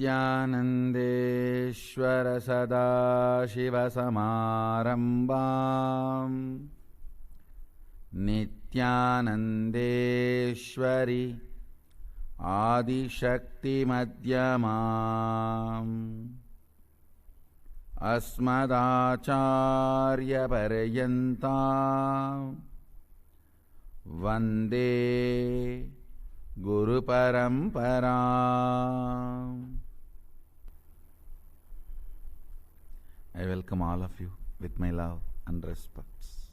नित्यानन्देश्वर सदाशिवसमारम्भाम् नित्यानन्देश्वरि आदिशक्तिमध्यमाम् अस्मदाचार्यपर्यन्ताम् वन्दे गुरुपरम्पराम्. I welcome all of you with my love and respects.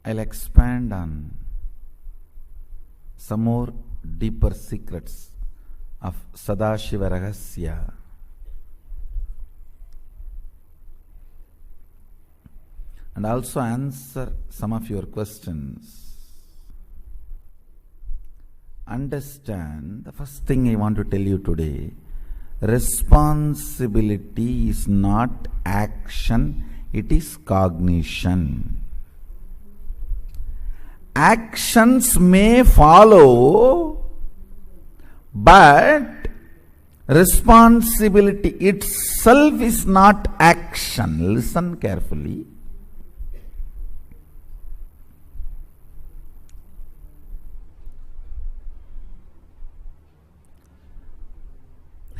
I'll expand on some more deeper secrets of Sadashiva Rahasya. And also answer some of your questions. Understand, the first thing I want to tell you today, responsibility is not action, it is cognition. Actions may follow, but responsibility itself is not action. Listen carefully.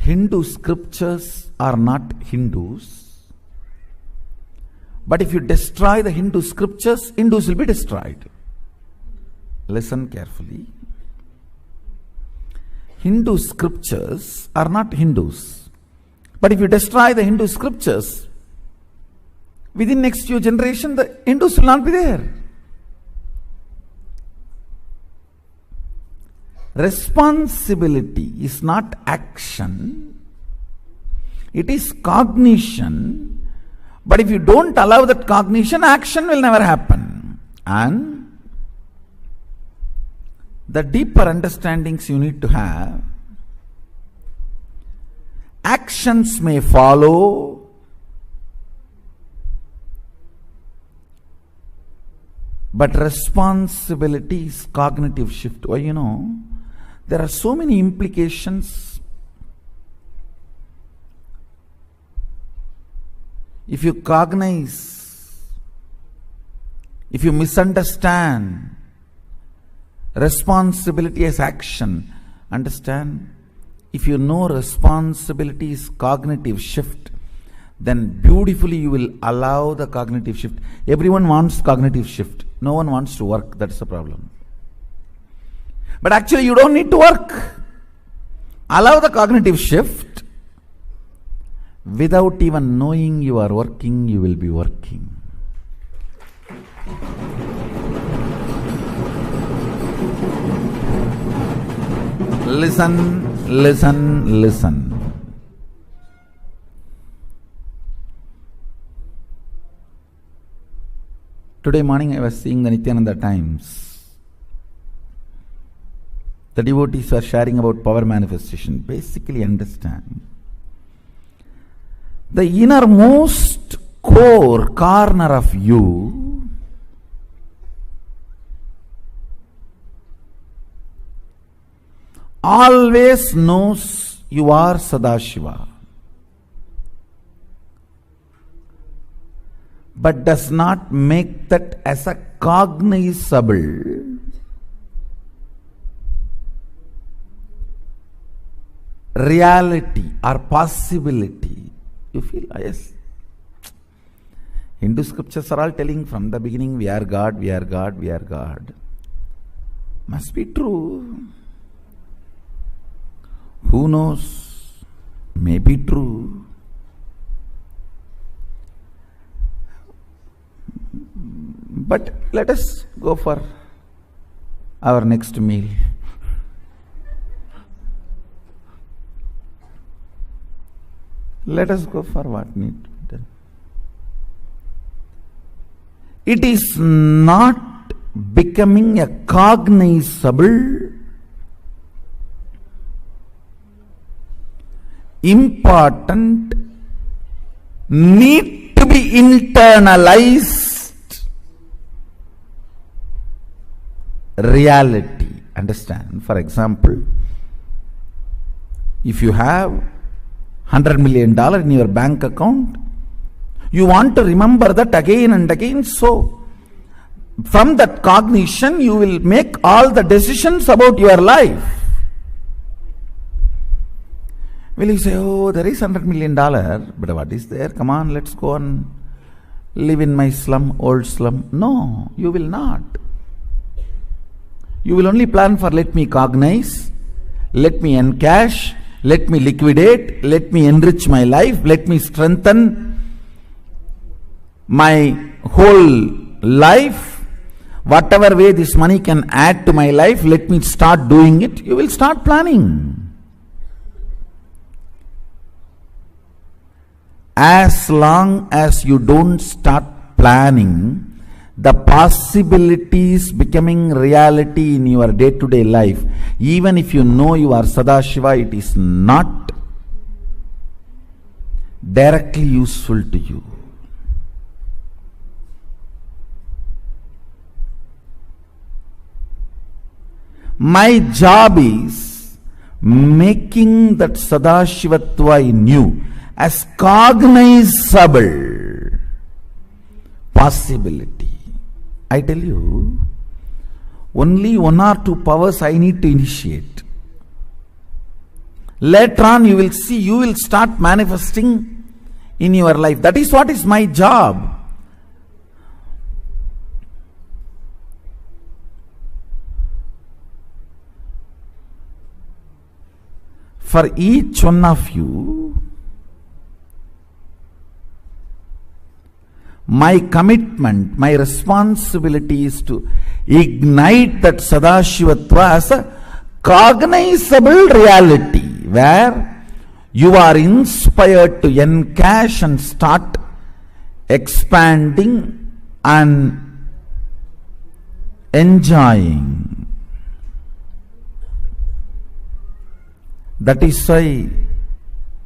Hindu scriptures are not Hindus, but if you destroy the Hindu scriptures, Hindus will be destroyed. Listen carefully. Hindu scriptures are not Hindus, but if you destroy the Hindu scriptures, within next few generations, the Hindus will not be there. Responsibility is not action, it is cognition. But if you don't allow that cognition, action will never happen. And the deeper understandings you need to have, actions may follow, but responsibility is cognitive shift. Why? There are so many implications. If you cognize, if you misunderstand responsibility as action, understand, if you know responsibility is cognitive shift, then beautifully you will allow the cognitive shift. Everyone wants cognitive shift. No one wants to work. That's the problem. But actually you don't need to work. Allow the cognitive shift. Without even knowing you are working, you will be working. Listen, listen, listen. Today morning I was seeing the Nityananda Times. The devotees are sharing about power manifestation. Basically understand, the innermost core corner of you always knows you are Sadashiva, but does not make that as a cognizable reality or possibility. You feel, yes, Hindu scriptures are all telling from the beginning, we are God, we are God, we are God. Must be true. Who knows? May be true. But let us go for our next meal. Let us go for what need to be done. It is not becoming a cognizable, important, need to be internalized reality. Understand? For example, If you have $100 million in your bank account, you want to remember that again and again. So, from that cognition, you will make all the decisions about your life. Will you say, oh, there is $100 million, but what is there? Come on, let's go and live in my slum, old slum. No, you will not. You will only plan for, let me cognize, let me encash, let me liquidate, let me enrich my life, let me strengthen my whole life. Whatever way this money can add to my life, let me start doing it. You will start planning. As long as you don't start planning, the possibilities becoming reality in your day-to-day life, even if you know you are Sadashiva, it is not directly useful to you. My job is making that Sadashivatva in you as cognizable possibility. I tell you, only 1 or 2 powers I need to initiate. Later on you will see, you will start manifesting in your life. That is what is my job. For each one of you, my commitment, my responsibility is to ignite that Sadashivatva as a cognizable reality, where you are inspired to encash and start expanding and enjoying. That is why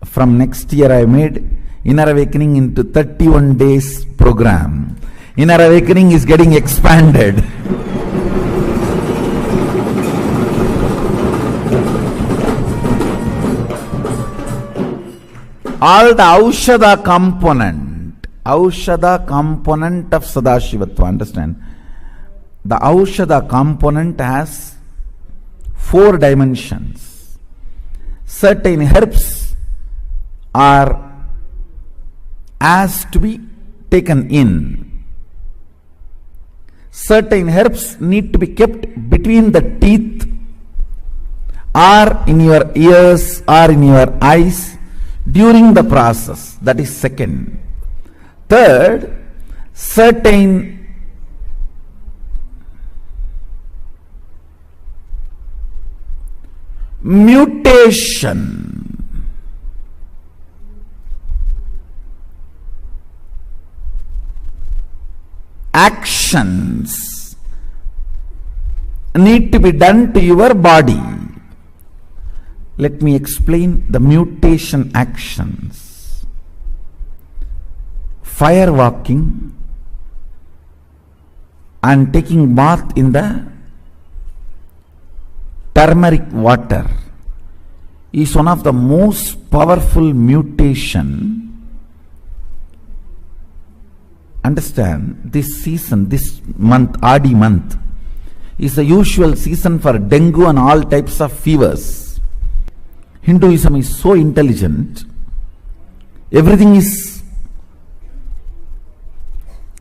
from next year I made Inner Awakening into 31 days program. Inner Awakening is getting expanded. All the Aushadha component of Sadashivatva, understand? The Aushadha component has 4 dimensions. Certain herbs are asked to be taken in. Certain herbs need to be kept between the teeth or in your ears or in your eyes during the process. That is second. Third, certain mutation actions need to be done to your body. Let me explain the mutation actions. Fire walking and taking bath in the turmeric water is one of the most powerful mutation. Understand, this season, this month, Adi month, is the usual season for dengue and all types of fevers. Hinduism is so intelligent. Everything is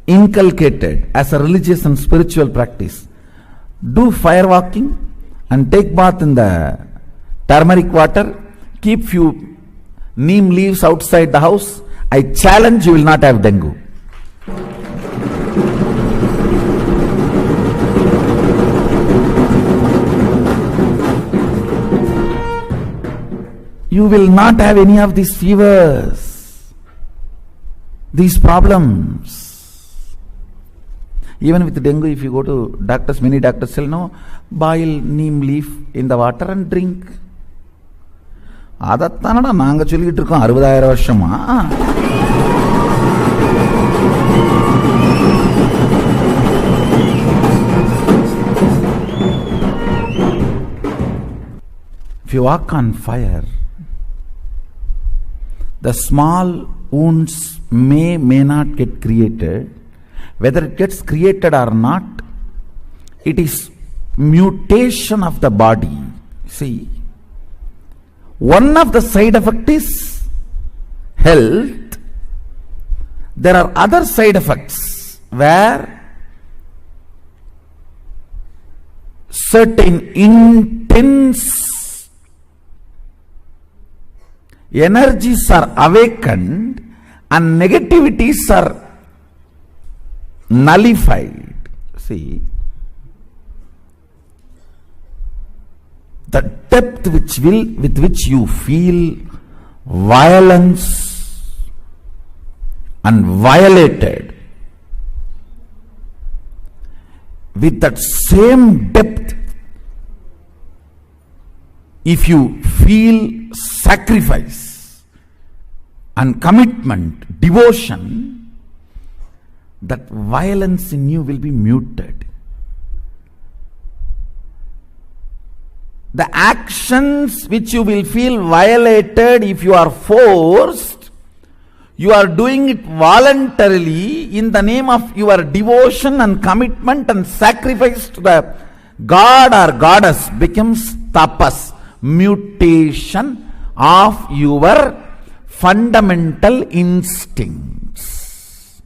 inculcated as a religious and spiritual practice. Do fire walking and take bath in the turmeric water. Keep few neem leaves outside the house. I challenge you will not have dengue. You will not have any of these fevers, these problems. Even with dengue, if you go to doctors, many doctors say, no, boil neem leaf in the water and drink. அதைத்தானடா நாங்க சொல்லிட்டு இருக்கோம் 60,000 வருஷமா. If you walk on fire, The small wounds may not get created. Whether it gets created or not, it is mutation of the body. See, one of the side effects is health. There are other side effects where certain intense energies are awakened and negativities are nullified. See, the depth with which you feel violence and violated, with that same depth, if you feel sacrifice and commitment, devotion, that violence in you will be muted. The actions which you will feel violated if you are forced, you are doing it voluntarily in the name of your devotion and commitment and sacrifice to the God or goddess, becomes tapas, mutation of your fundamental instincts.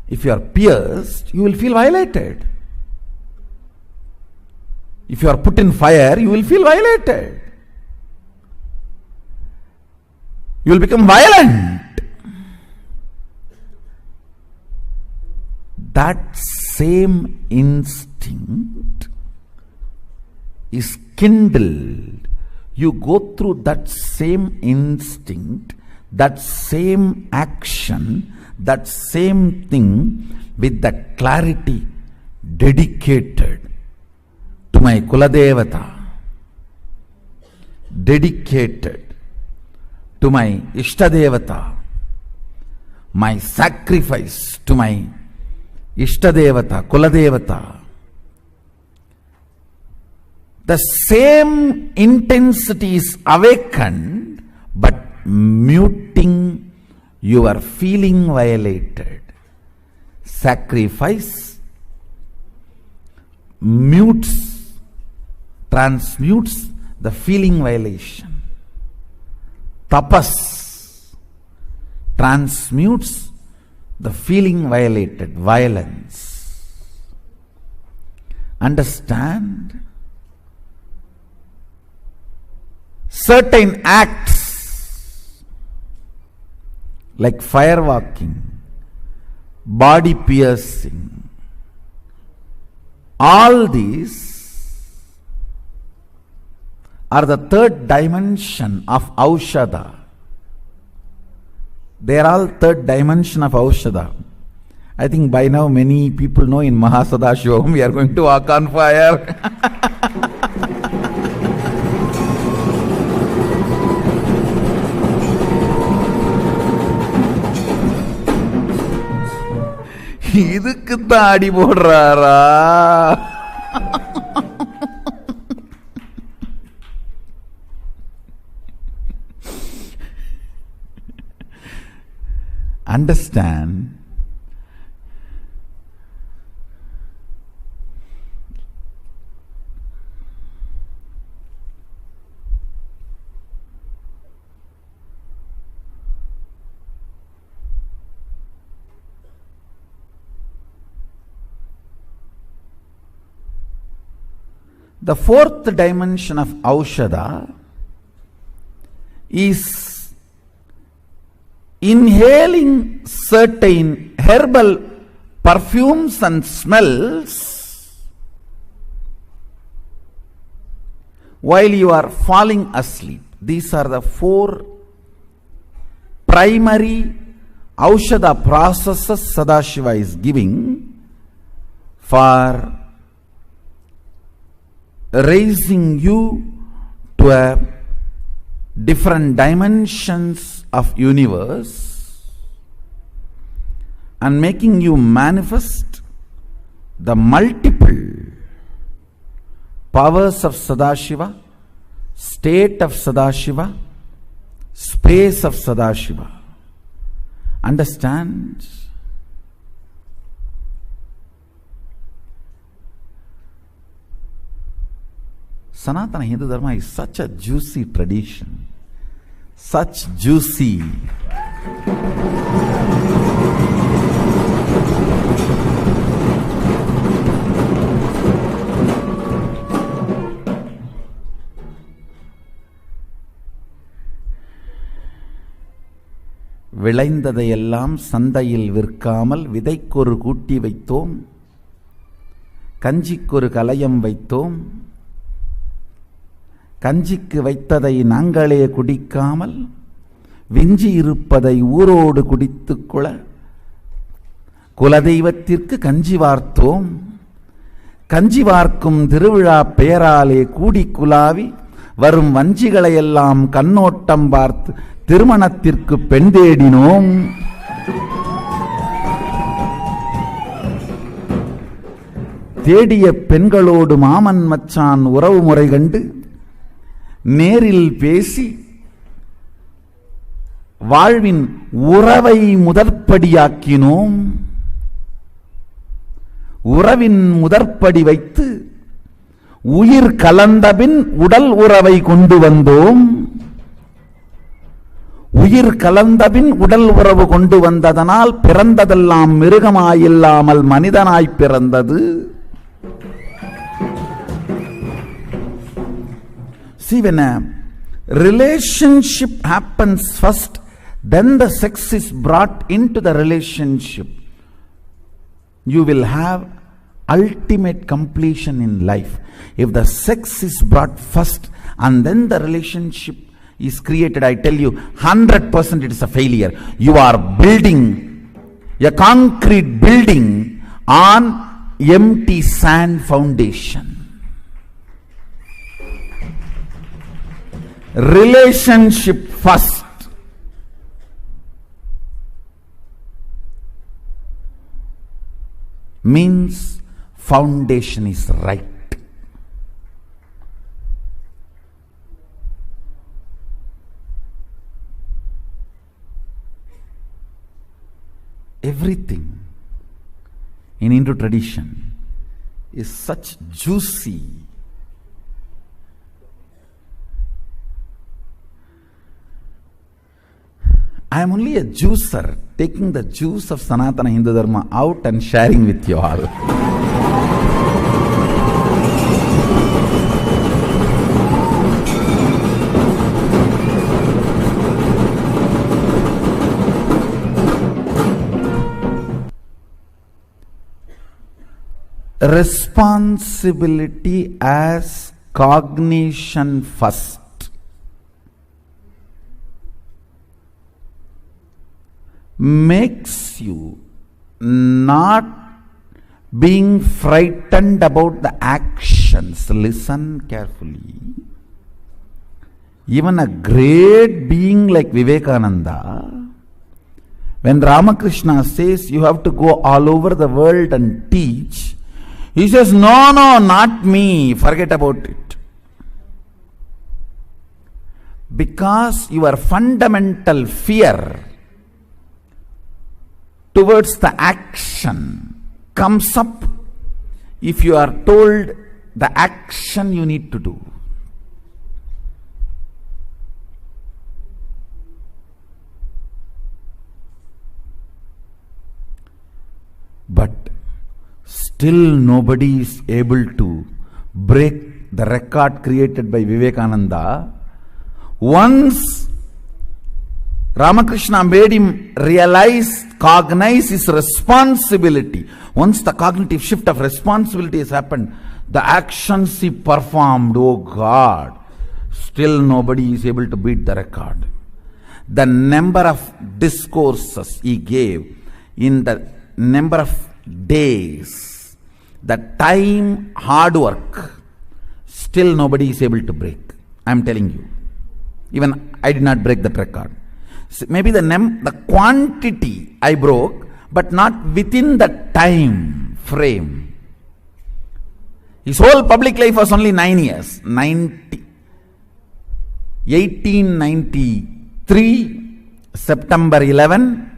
If you are pierced, you will feel violated. If you are put in fire, you will feel violated. You will become violent. That same instinct is kindled. You go through that same instinct, that same action, that same thing with the clarity, dedicated to my Kuladevata, dedicated to my Ishtadevata, my sacrifice to my Ishtadevata, Kuladevata. The same intensity is awakened, but muting your feeling violated. Sacrifice mutes, transmutes the feeling violation. Tapas transmutes the feeling violated, violence. Understand? Certain acts like firewalking, body piercing, all these are the third dimension of Aushadha. They are all third dimension of Aushadha. I think by now many people know in Mahasadashivam we are going to walk on fire. இதுக்கு தாடி போடுறாரா? Understand? The fourth dimension of Aushadha is inhaling certain herbal perfumes and smells while you are falling asleep. These are the four primary Aushadha processes Sadashiva is giving for raising you to a different dimensions of universe and making you manifest the multiple powers of Sadashiva state of Sadashiva, space of Sadashiva. Understand? Sanatana Hindu Dharma is such a juicy tradition. Such juicy. விளைந்ததையெல்லாம் சந்தையில் விற்காமல் விதைக்கொரு கூட்டி வைத்தோம், கஞ்சிக்கொரு கலயம் வைத்தோம், கஞ்சிக்கு வைத்ததை நாங்களே குடிக்காமல் விஞ்சி இருப்பதை ஊரோடு குடித்துக்கொள்ள குலதெய்வத்திற்கு கஞ்சி வார்த்தோம். கஞ்சி வார்க்கும் திருவிழா பெயராலே கூடி குலாவி வரும் வஞ்சிகளையெல்லாம் கண்ணோட்டம் பார்த்து திருமணத்திற்கு பெண் தேடினோம். தேடிய பெண்களோடு மாமன் மச்சான் உறவு முறை கண்டு நேரில் பேசி வாழ்வின் உறவை முதற்படியாக்கினோம். உறவின் முதற்படி வைத்து உயிர் கலந்தபின் உடல் உறவை கொண்டு வந்தோம். உயிர் கலந்தபின் உடல் உறவு கொண்டு வந்ததனால் பிறந்ததெல்லாம் மிருகமாயில்லாமல் மனிதனாய் பிறந்தது. See, when a relationship happens first, then the sex is brought into the relationship. You will have ultimate completion in life. If the sex is brought first and then the relationship is created, I tell you, 100% it is a failure. You are building a concrete building on empty sand foundation. Relationship first. Means foundation is right. Everything in Hindu tradition is such juicy. I am only a juicer, taking the juice of Sanatana Hindu Dharma out and sharing with you all. Responsibility as cognition first. Makes you not being frightened about the actions. Listen carefully. Even a great being like Vivekananda, when Ramakrishna says you have to go all over the world and teach, he says, no, not me, forget about it. Because your fundamental fear towards the action comes up if you are told the action you need to do. But still nobody is able to break the record created by Vivekananda. Once Ramakrishna made him realize, cognize his responsibility. Once the cognitive shift of responsibility has happened, the actions he performed, oh God, still nobody is able to beat the record. The number of discourses he gave, in the number of days, the time, hard work, still nobody is able to break. I am telling you. Even I did not break that record. Maybe the quantity I broke, but not within the time frame. His whole public life was only 9 years. 1893, September 11,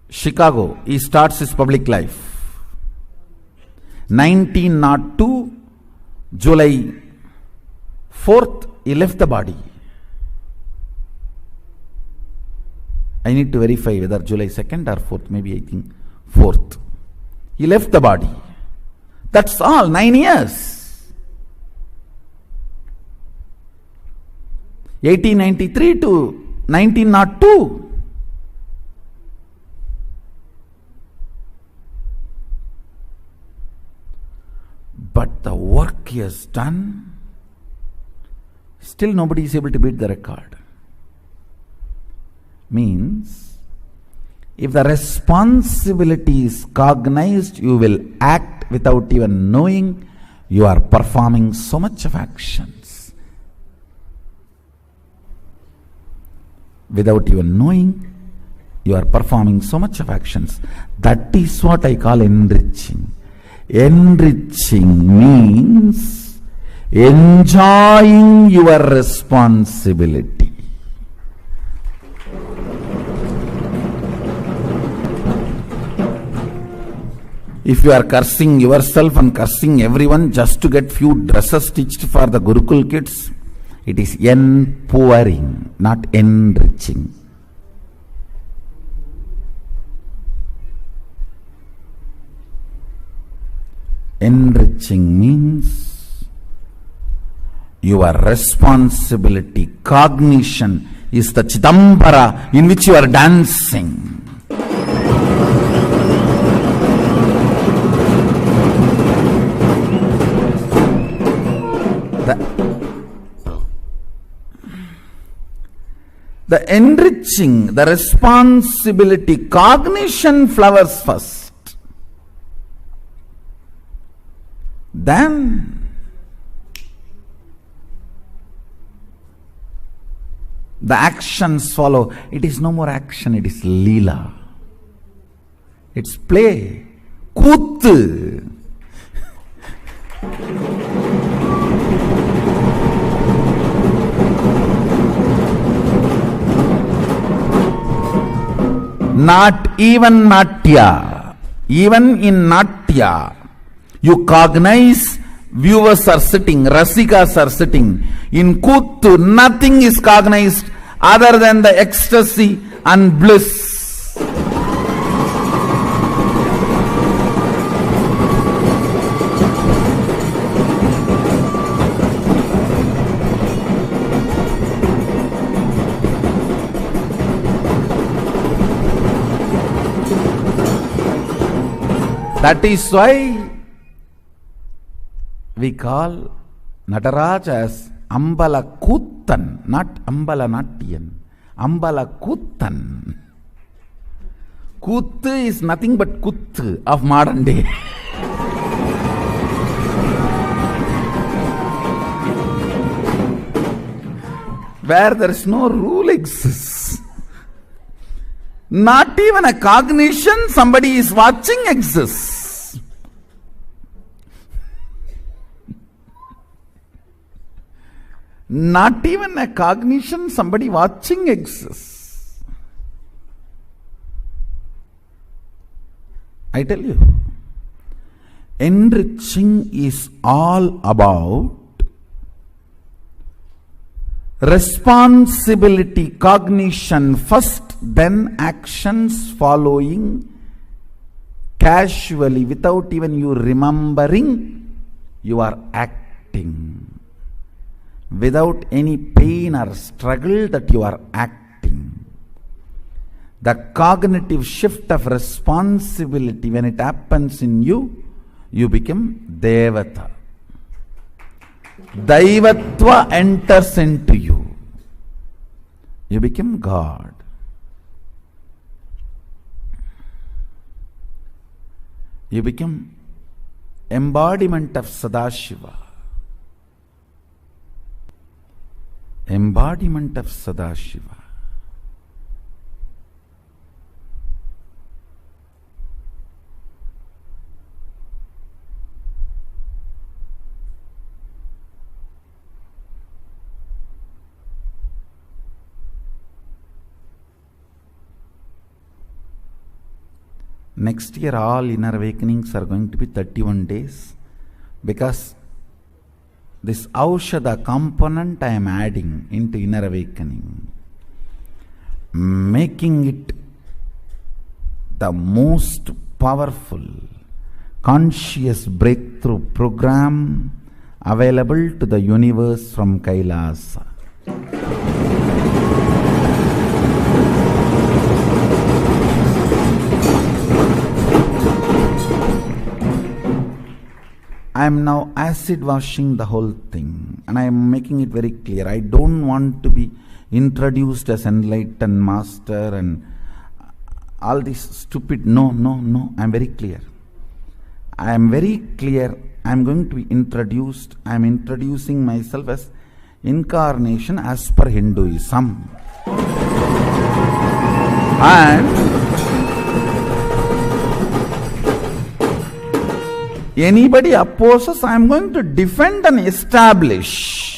Chicago, he starts his public life. 1902, July 4th, he left the body. I need to verify whether July 2nd or 4th, maybe I think 4th. He left the body. That's all, 9 years. 1893 to 1902. But the work he has done, still nobody is able to beat the record. Means, if the responsibility is cognized, you will act without even knowing you are performing so much of actions. Without even knowing, you are performing so much of actions. That is what I call enriching. Enriching means enjoying your responsibility. If you are cursing yourself and cursing everyone just to get few dresses stitched for the Gurukul kids, it is empowering, not enriching. Enriching means your responsibility, cognition is the Chidambara in which you are dancing. The enriching, the responsibility, cognition flowers first. Then the actions follow. It is no more action, it is Leela. It's play. Kuttu. Not even Natya. Even in Natya, you cognize viewers are sitting, Rasikas are sitting. In Kuttu, nothing is cognized other than the ecstasy and bliss. That is why we call Nataraj as Ambala Kuttan, not Ambala Natyan. Ambala Kuttan. Kuttu is nothing but Kuttu of modern day. Where there is no rule exists. Not even a cognition somebody is watching exists. Not even a cognition somebody watching exists. I tell you, enriching is all about responsibility, cognition first, then actions following casually without even you remembering you are acting. Without any pain or struggle that you are acting. The cognitive shift of responsibility, when it happens in you, you become Devata. Daivatva enters into you. You become God. You become embodiment of Sadashiva. Embodiment of Sadashiva. next year all inner awakenings are going to be 31 days, because this Aushadha component I am adding into inner awakening, making it the most powerful conscious breakthrough program available to the universe from Kailasa. I am now acid washing the whole thing, and I am making it very clear. I don't want to be introduced as enlightened master and all this stupid. No. I am very clear. I am very clear. I am going to be introduced. I am introducing myself as incarnation as per Hinduism. And anybody opposes, I am going to defend and establish.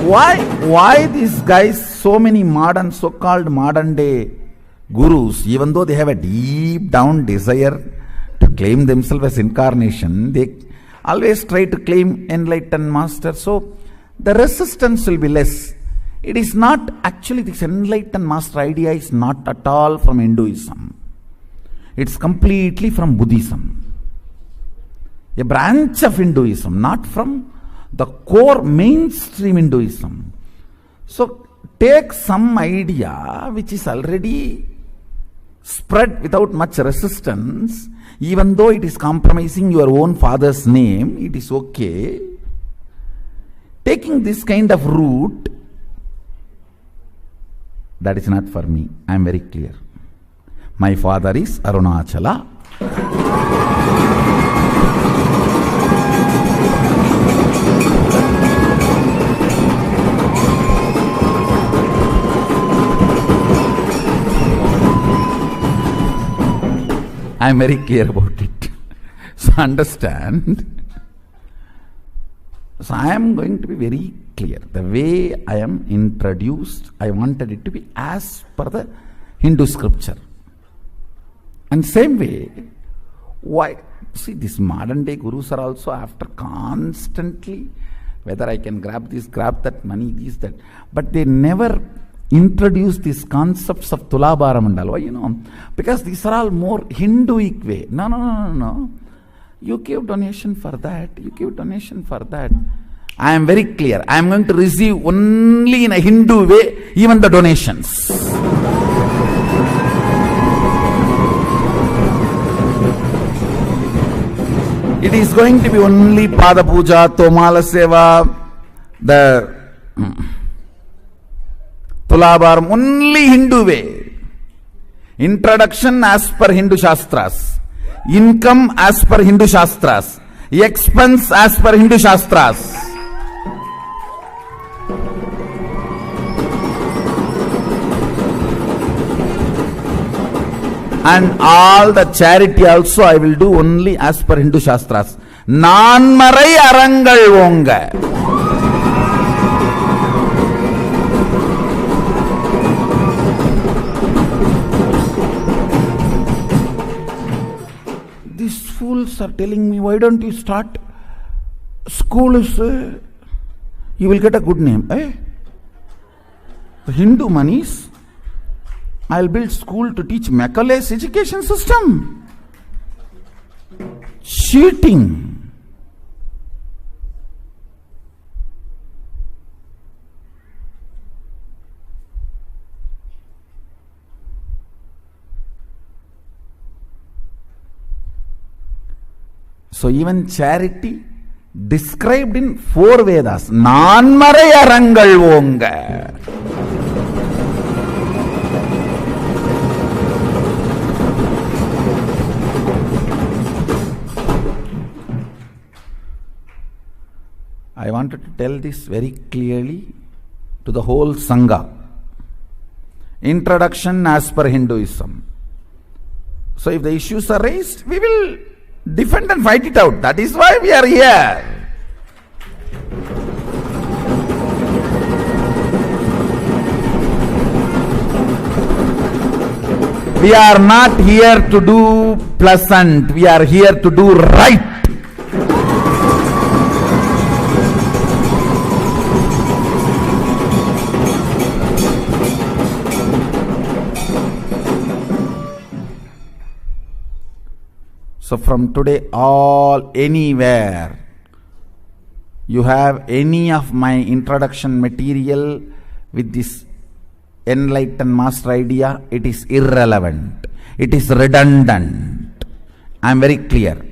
Why these guys, so many modern, so-called modern day gurus, even though they have a deep down desire to claim themselves as incarnation, they always try to claim enlightened master, so the resistance will be less. It is not actually, this enlightened master idea is not at all from Hinduism. It's completely from Buddhism, a branch of Hinduism, not from the core mainstream Hinduism. So take some idea which is already spread without much resistance, even though it is compromising your own father's name, it is okay. Taking this kind of route, that is not for me. I am very clear. My father is Arunachala. I am very clear about it. So understand. So I am going to be very clear. The way I am introduced, I wanted it to be as per the Hindu scripture. And same way, why? See, these modern day gurus are also after constantly, whether I can grab this, grab that money, this, that. But they never introduce these concepts of Tulabhara Mandala. Why? Because these are all more Hinduic way. No. You give donation for that. You give donation for that. I am very clear. I am going to receive only in a Hindu way, even the donations. It is going to be only Pada Puja, Tomala Seva, the Tulabharam, only Hindu way. Introduction as per Hindu Shastras. Income as per Hindu Shastras. Expense as per Hindu Shastras. And all the charity also I will do only as per Hindu Shastras. Nanmarai Arangal Vonga. These fools are telling me, why don't you start school? You will get a good name. The Hindu monies, I'll build school to teach Macaulay's education system. Cheating. So even charity described in 4 Vedas. Nanmarai Arangal Vonga. I wanted to tell this very clearly to the whole Sangha. Introduction as per Hinduism. So if the issues are raised, we will defend and fight it out. That is why we are here. We are not here to do pleasant. We are here to do right. So from today, anywhere you have any of my introduction material with this enlightened master idea, it is irrelevant. It is redundant. I am very clear.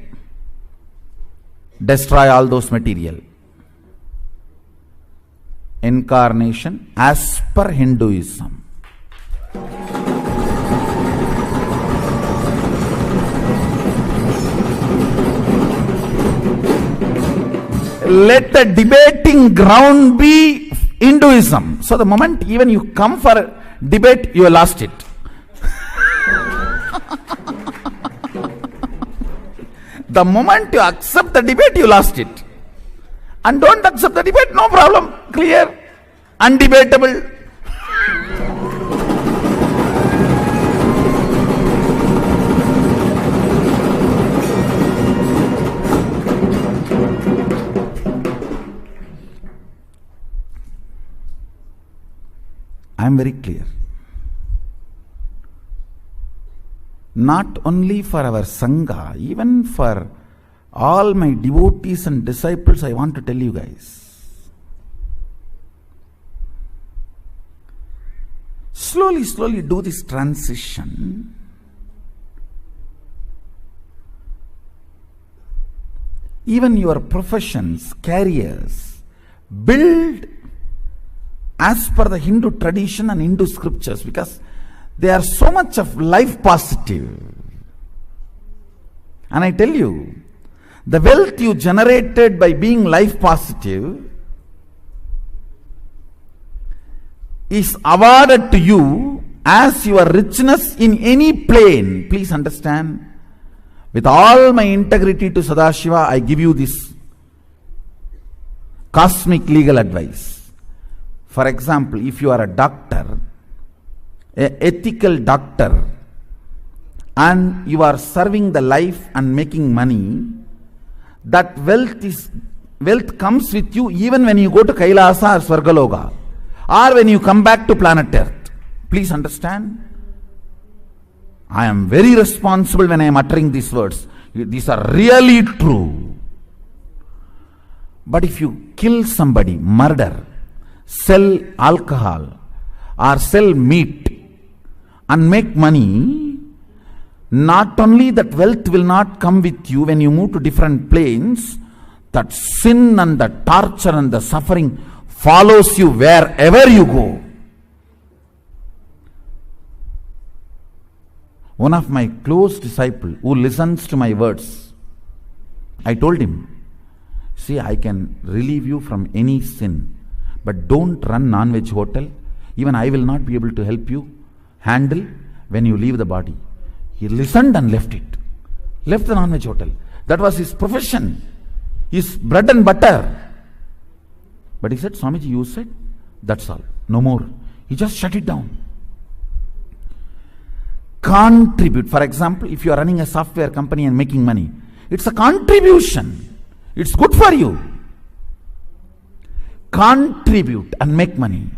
Destroy all those material. Incarnation as per Hinduism. Let the debating ground be Hinduism. So the moment even you come for debate, you have lost it. The moment you accept the debate, you lost it. And don't accept the debate, no problem. Clear, undebatable. I am very clear. Not only for our Sangha, even for all my devotees and disciples, I want to tell you guys. Slowly do this transition. Even your professions, careers, build as per the Hindu tradition and Hindu scriptures, because they are so much of life positive. And I tell you, the wealth you generated by being life positive is awarded to you as your richness in any plane. Please understand, with all my integrity to Sadashiva, I give you this cosmic legal advice. For example, if you are a doctor, an ethical doctor, and you are serving the life and making money, that wealth comes with you even when you go to Kailasa or Swargaloka, or when you come back to planet Earth. Please understand, I am very responsible when I am uttering these words. These are really true. But if you kill somebody, murder, sell alcohol or sell meat and make money, not only that wealth will not come with you when you move to different planes, that sin and the torture and the suffering follows you wherever you go. One of my close disciples who listens to my words, I told him, see, I can relieve you from any sin, but don't run non-veg hotel. Even I will not be able to help you handle when you leave the body. He listened and left it. Left the non-veg hotel. That was his profession, his bread and butter. But he said, Swamiji, you said, that's all, no more. He just shut it down. Contribute. For example, if you are running a software company and making money, it's a contribution. It's good for you. Contribute and make money.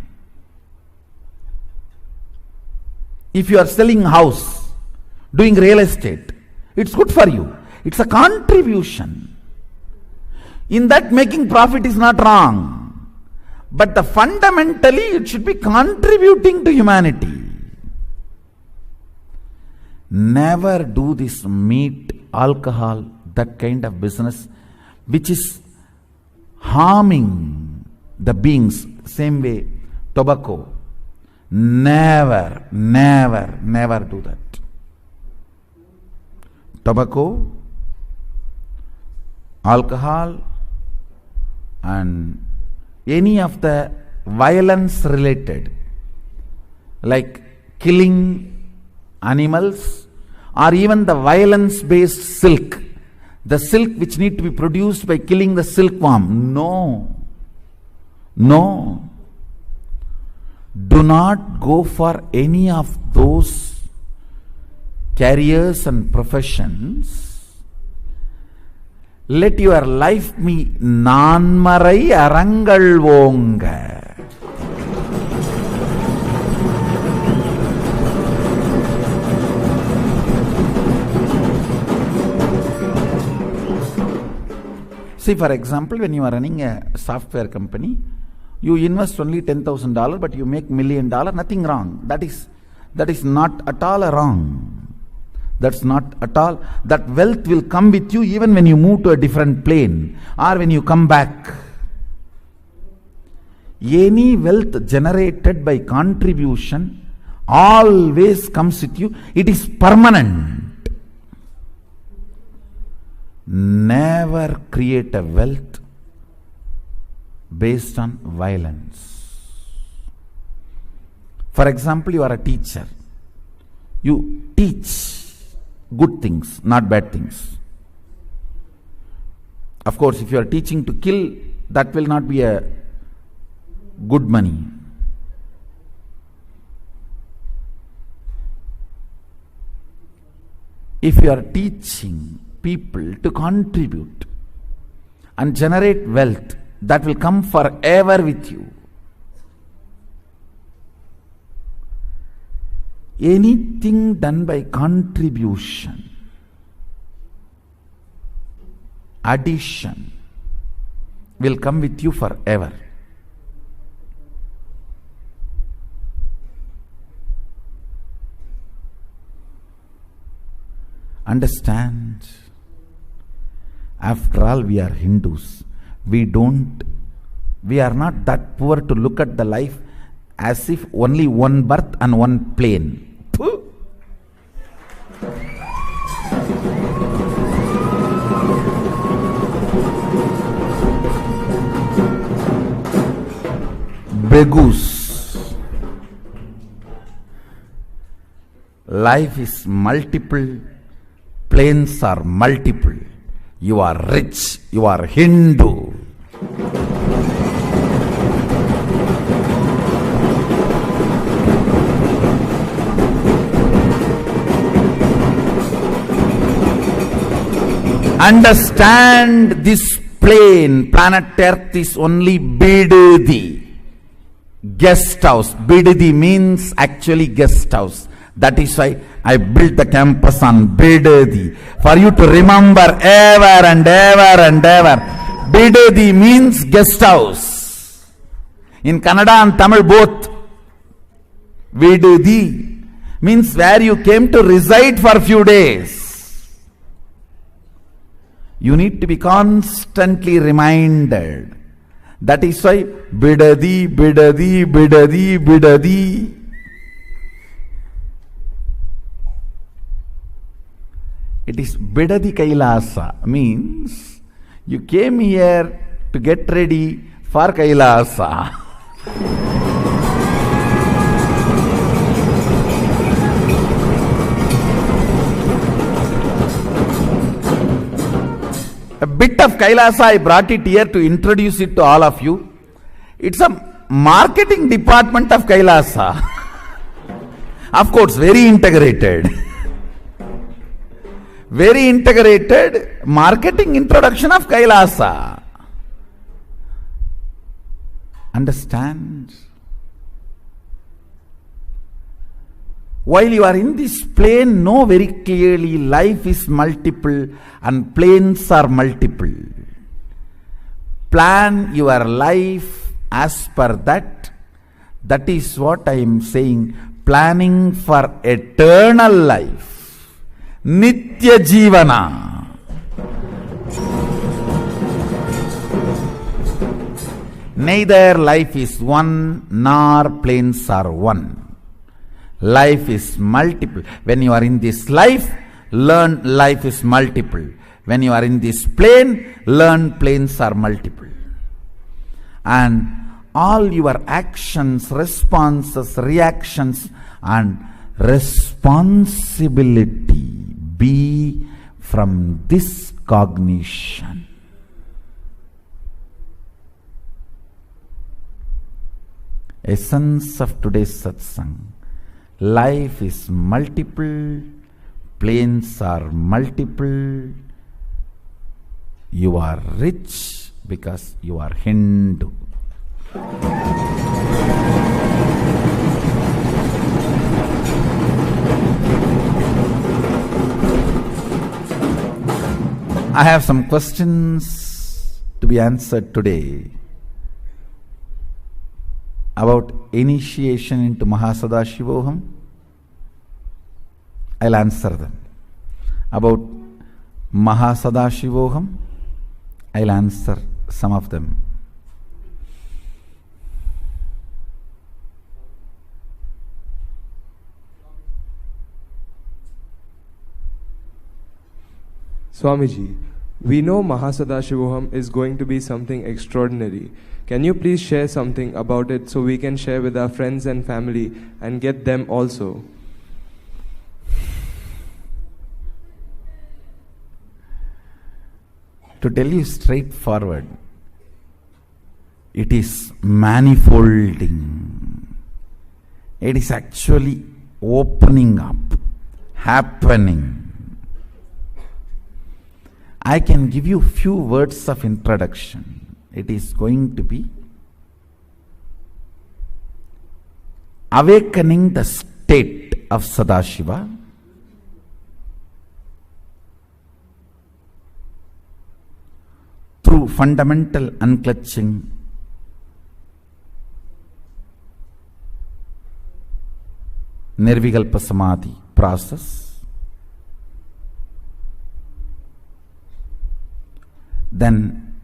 If you are selling house, doing real estate, it's good for you. It's a contribution. In that, making profit is not wrong. But fundamentally, it should be contributing to humanity. Never do this meat, alcohol, that kind of business which is harming the beings. Same way, tobacco. Never do that. Tobacco, alcohol, and any of the violence related, like killing animals, or even the violence based silk, the silk which need to be produced by killing the silkworm. No. Do not go for any of those careers and professions, let your life be நான்மறை அறங்கள் ஓங்க. See, for example, when you are running a software company, you invest only $10,000, but you make $1 million, nothing wrong. That is not at all wrong. That's not at all. That wealth will come with you even when you move to a different plane or when you come back. Any wealth generated by contribution always comes with you. It is permanent. Never create a wealth based on violence. For example, you are a teacher. You teach good things, not bad things. Of course, if you are teaching to kill, that will not be a good money. If you are teaching people to contribute and generate wealth, that will come forever with you. Anything done by contribution, addition, will come with you forever. Understand? After all, we are Hindus. We are not that poor to look at the life as if only one birth and one plane. Pooh. Begus. Life is multiple, planes are multiple. You are rich, you are Hindu. Understand this plane, planet Earth is only Bidadi, guest house. Bidadi means actually guest house. That is why I built the campus on Bidadi, for you to remember ever and ever and ever. Bidadi means guest house. In Kannada and Tamil both. Bidadi means where you came to reside for a few days. You need to be constantly reminded. That is why Bidadi, Bidadi, Bidadi, Bidadi. It is Bidadi Kailasa, means you came here to get ready for Kailasa. A bit of Kailasa, I brought it here to introduce it to all of you. It's a marketing department of Kailasa. Of course, very integrated. Very integrated marketing introduction of Kailasa. Understand? While you are in this plane, know very clearly life is multiple and planes are multiple. Plan your life as per that. That is what I am saying. Planning for eternal life. Nitya Jivana. Neither life is one nor planes are one. Life is multiple. When you are in this life, learn life is multiple. When you are in this plane, learn planes are multiple. And all your actions, responses, reactions and responsibility be from this cognition. Essence of today's satsang. Life is multiple, planes are multiple. You are rich because you are Hindu. I have some questions to be answered today about initiation into Mahasadashivoham. I'll answer them. About Mahasadashivoham, I'll answer some of them. Swamiji, we know Mahasadashivoham is going to be something extraordinary. Can you please share something about it so we can share with our friends and family and get them also? To tell you straightforward, it is manifolding. It is actually opening up, happening. I can give you few words of introduction. It is going to be awakening the state of Sadashiva, through fundamental unclutching, Nirvikalpa Samadhi process. Then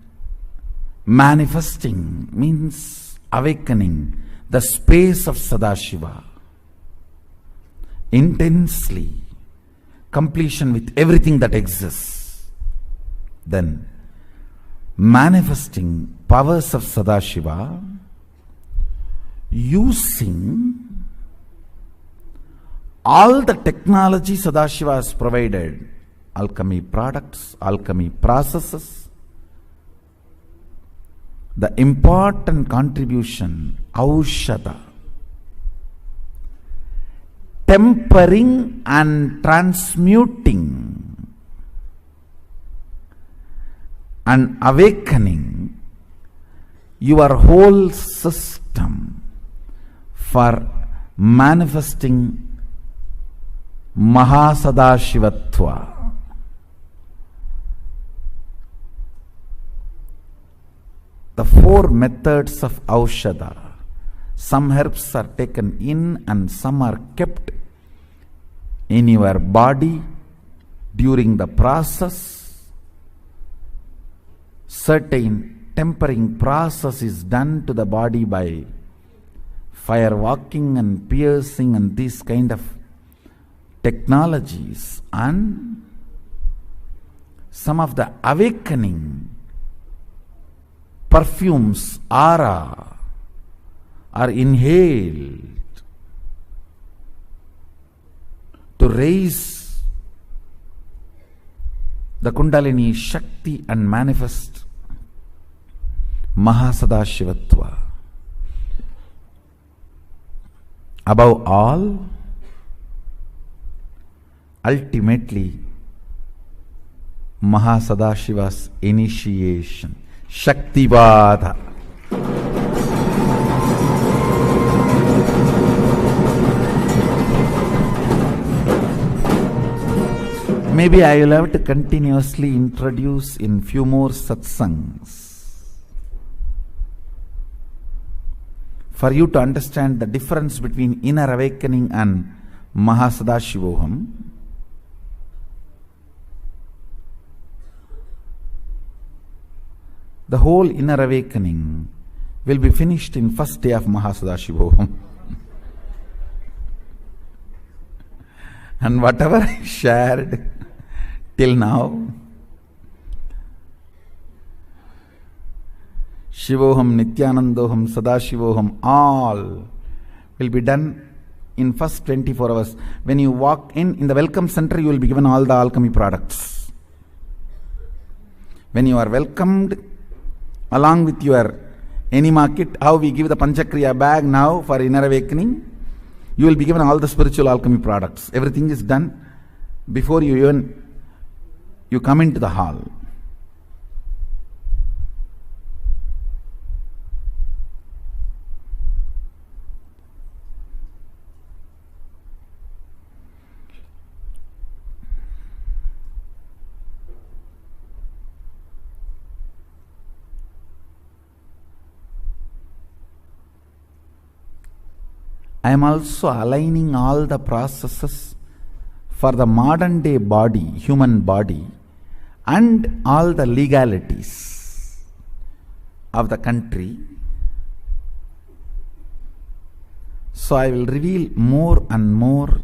manifesting means awakening the space of Sadashiva intensely, completion with everything that exists. Then manifesting powers of Sadashiva using all the technology Sadashiva has provided, alchemy products, alchemy processes. The important contribution, Aushadha, tempering and transmuting and awakening your whole system for manifesting Mahasadashivatva. The four methods of Aushadha. Some herbs are taken in and some are kept in your body during the process. Certain tempering process is done to the body by fire walking and piercing and these kind of technologies, and some of the awakening perfumes, aura, are inhaled to raise the Kundalini Shakti and manifest Mahasadashivatva. Above all, ultimately, Mahasadashiva's initiation, Shaktivada. Maybe I will have to continuously introduce in few more satsangs for you to understand the difference between inner awakening and Mahasadashivoham. The whole inner awakening will be finished in first day of Mahasadashivoham. And whatever I shared till now, Shivoham, Nityanandoham, Sadashivoham, all will be done in first 24 hours. When you walk in the welcome center, you will be given all the alchemy products. When you are welcomed, along with your enema kit, how we give the Panchakriya bag now for inner awakening, you will be given all the spiritual alchemy products. Everything is done before you come into the hall. I am also aligning all the processes for the modern day body, human body, and all the legalities of the country. So I will reveal more and more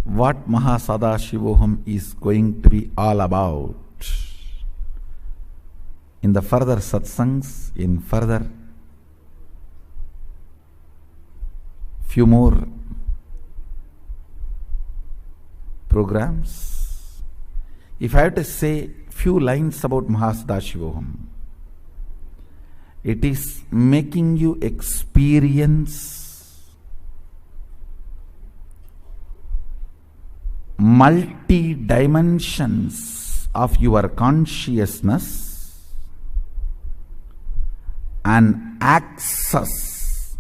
what Mahasadashivoham is going to be all about in the further satsangs, in further few more programs. If I have to say few lines about Mahasadashivoham, it is making you experience multi-dimensions of your consciousness and access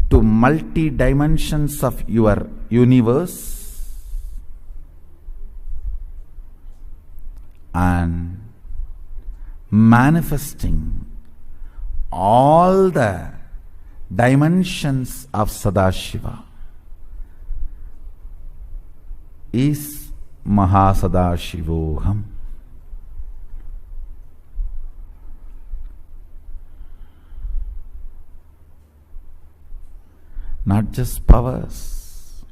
to multi-dimensions of your universe, and manifesting all the dimensions of Sadashiva is Mahasadashivoham. Not just powers,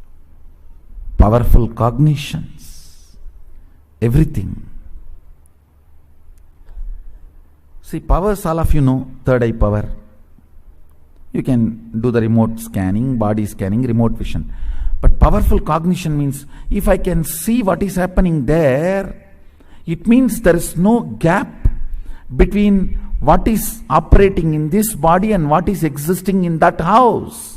powerful cognitions, everything. See, powers, all of you know, third eye power. You can do the remote scanning, body scanning, remote vision. But powerful cognition means if I can see what is happening there, it means there is no gap between what is operating in this body and what is existing in that house.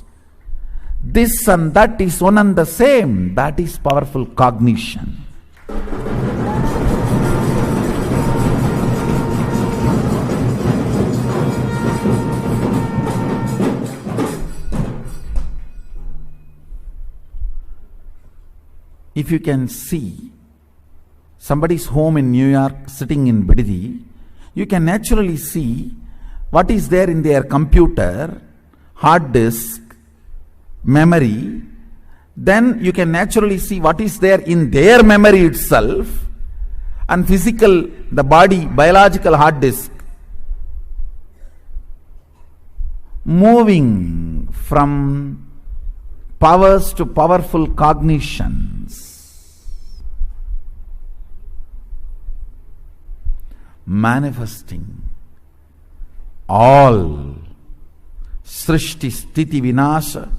This and that is one and the same. That is powerful cognition. If you can see somebody's home in New York sitting in Bididi, you can naturally see what is there in their computer, hard disk, memory. Then you can naturally see what is there in their memory itself, and physical, the body, biological hard disk, moving from powers to powerful cognitions, manifesting all Srishti Sthiti Vinasha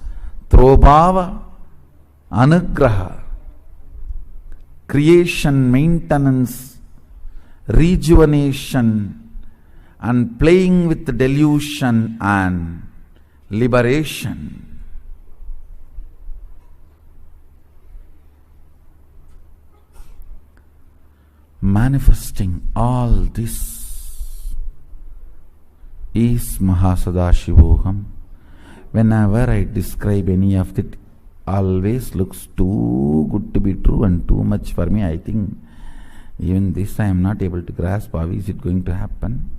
Trobhava Anugraha, creation, maintenance, rejuvenation, and playing with delusion and liberation. Manifesting all this is Mahasadashivoham. Whenever I describe any of it, always looks too good to be true and too much for me. I think even this I am not able to grasp. How is it going to happen?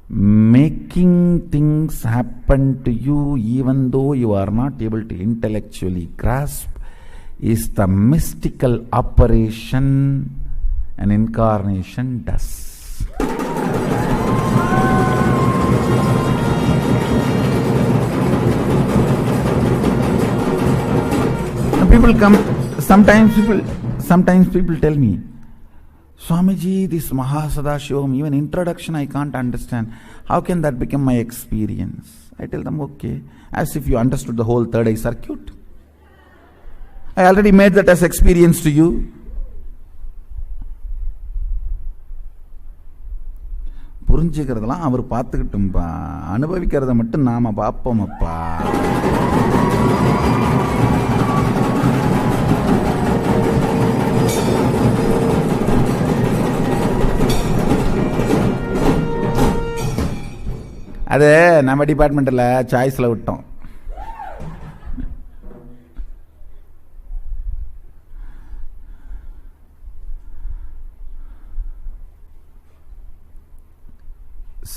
Making things happen to you even though you are not able to intellectually grasp is the mystical operation an incarnation does. People come, sometimes people tell me, Swamiji, this Mahasadashivoham, even introduction I can't understand. How can that become my experience? I tell them, okay, as if you understood the whole third eye circuit. I already made that as experience to you. புரிஞ்சுக்கிறதெல்லாம் அவர் பார்த்துக்கிட்டும்பா, அனுபவிக்கிறத மட்டும் நாம பார்ப்போமப்பா. அது நம்ம டிபார்ட்மெண்ட்டில் சாய்ஸில் விட்டோம்.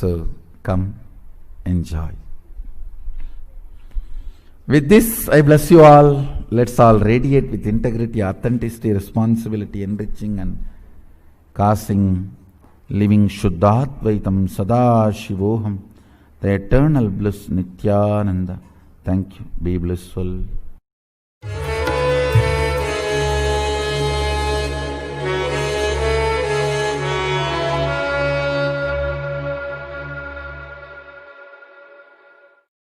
So come, enjoy. With this, I bless you all. Let's all radiate with integrity, authenticity, responsibility, enriching and causing, living Shuddhadvaitam Sada Shivoham, the eternal bliss Nityananda. Thank you. Be blissful.